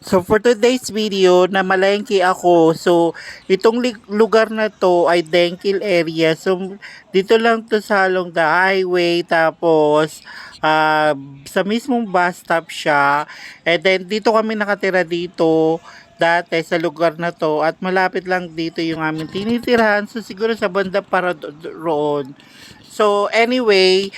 So for today's video, namalengke ako. So itong lugar na to ay Dengkil area. So dito lang to sa along the highway. Tapos sa mismong bus stop siya. And then dito kami nakatira dito dati sa lugar na to. At malapit lang dito yung aming tinitirahan. So siguro sa banda para roon. So anyway,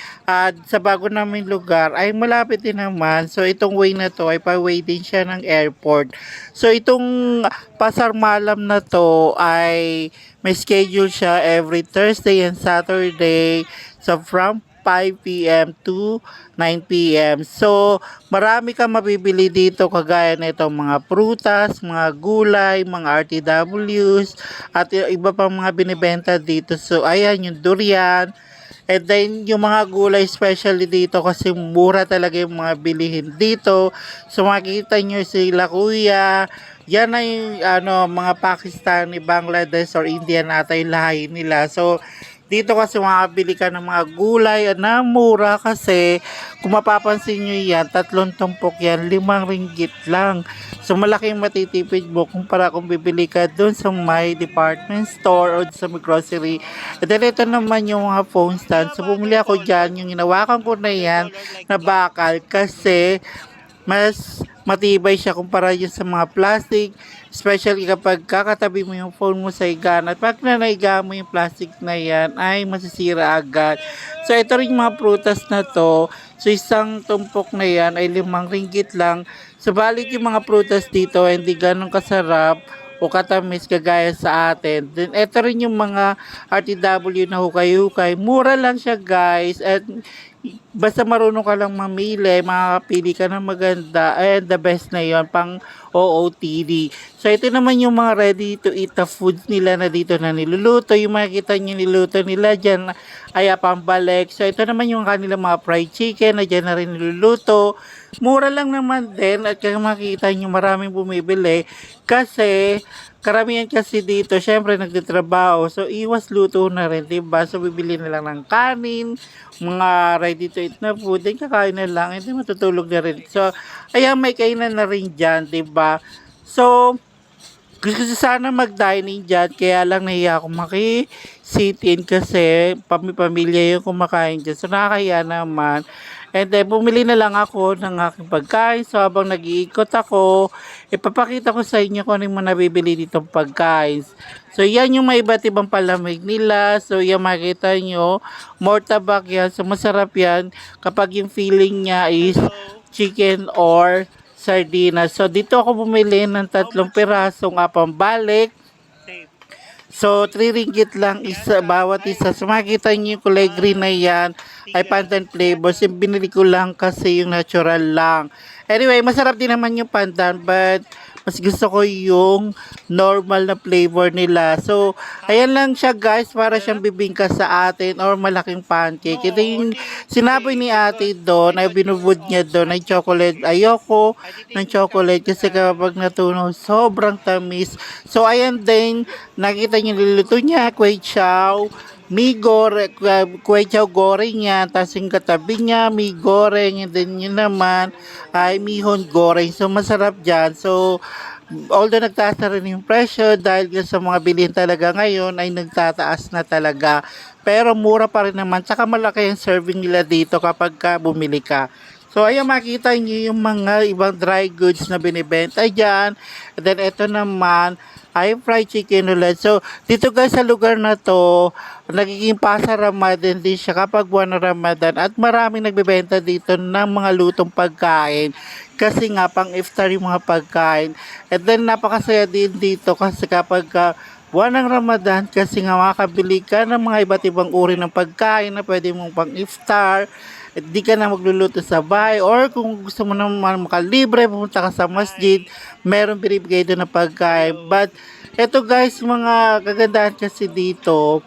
sa bago naming lugar ay malapit din naman. So itong way na to ay pa-way din siya ng airport. So itong Pasar Malam na to ay may schedule siya every Thursday and Saturday. So from 5 p.m. to 9 p.m. So, marami kang mabibili dito kagaya nitong mga prutas, mga gulay, mga RTWs, at iba pang mga binibenta dito. So, ayan yung durian. And then, yung mga gulay, especially dito, kasi mura talaga yung mga bilihin dito. So, makikita nyo sila, kuya. Yan ay, mga Pakistani, Bangladesh, or Indian ata yung lahi nila. So, dito kasi makabili ka ng mga gulay na mura kasi kung mapapansin nyo yan, 3 tumpok yan, ₱5 lang. So malaking matitipid mo kumpara kung bibili ka dun sa may department store o sa may grocery. At then ito naman yung mga phone stand. So bumili ako dyan, yung inawakan ko na yan na bakal kasi mas matibay siya kumpara yun sa mga plastic, especially kapag kakatabi mo yung phone mo sa higaan at pag nanaiga mo yung plastic na yan ay masisira agad. So ito rin yung mga prutas na to, so isang tumpok na yan ay ₱5 lang. Subalit yung mga prutas dito ay hindi ganun kasarap o katamis kagaya sa atin. Then ito rin yung mga RTW na hukay-hukay, mura lang siya guys, at basta marunong ka lang mamili, makakapili ka ng maganda, and the best na yon pang OOTD. So ito naman yung mga ready to eat na foods nila na dito na niluluto. Yung makikita nyo niluto nila dyan ay pambalik. So ito naman yung kanilang mga fried chicken na dyan na rin niluluto. Mura lang naman din at kaya makikita nyo maraming bumibili kasi karamihan kasi dito, syempre nagtitrabaho. So, iwas luto na rin, diba? So, bibili na lang ng kanin, mga ready to eat na food, then kakain na lang, hindi matutulog na rin. So, ayan, may kainan na rin dyan, diba? So, gusto ko sana mag-dining dyan, kaya lang nahiya ako maki-sit-in kasi pamilya yung kumakain dyan. So, nakakaya naman. And then, bumili na lang ako ng aking pagkain. So, habang nag-iikot ako, ipapakita ko sa inyo kung ano yung mga nabibili ditong pagkain. So, yan yung may iba't ibang palamig nila. So, yan makita nyo, more tabak yan. So, masarap yan kapag yung feeling niya is chicken or sardinas. So, dito ako bumili ng 3 pirasong pambalik. So, ₱3 lang isa, bawat isa. So, makikita niyo yung kulay green na yan ay pandan flavors. Yung binili ko lang kasi yung natural lang. Anyway, masarap din naman yung pandan, but mas gusto ko yung normal na flavor nila. So, ayan lang siya guys, para siyang bibingka sa atin or malaking pancake. Ito yung sinabi ni ate doon, ay binubod niya doon ay chocolate. Ayoko ng chocolate kasi kapag natunaw, sobrang tamis. So, ayan din, nakita niyo niluluto niya, kway chow, mi gore, kway chow goreng niya, tapos yung katabi niya, mi goreng, and then yun naman ay mihon goreng. So, masarap dyan. So, although nagtaas na rin yung presyo dahil sa mga bilihin talaga ngayon ay nagtataas na talaga. Pero mura pa rin naman. Tsaka malaki yung serving nila dito kapag bumili ka. So, ayan, makita niyo yung mga ibang dry goods na binibenta dyan. And then, ito naman ay fried chicken ulit. So, dito guys sa lugar na to, nagiging pasar Ramadan din siya kapag buwan ng Ramadan at maraming nagbebenta dito ng mga lutong pagkain kasi nga pang iftar yung mga pagkain. And then napakasaya din dito kasi kapag buwan ng Ramadan kasi nga makakabili ka ng mga iba't ibang uri ng pagkain na pwede mong pang iftar. Di ka na magluluto sa bahay, or kung gusto mo naman makalibre, pumunta ka sa masjid, meron binibigay doon na pagkain. But eto guys, mga kagandahan kasi dito,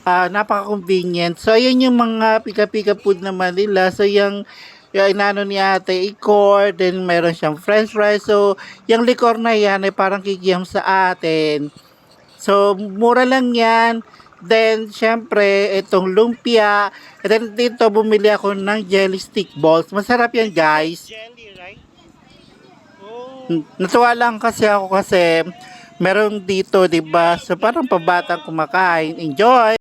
napaka-convenient. So ayun yung mga pika-pika food naman nila. So yung inano ni ate, ikor, then meron siyang french fries. So yung likor na yan ay parang kikiyam sa atin. So mura lang yan. Then, syempre, itong lumpia. And then, dito, bumili ako ng jelly stick balls. Masarap yan, guys. Jelly, right? Oh, Natuwa lang kasi ako kasi meron dito, 'di ba? So parang pabatang kumakain. Enjoy!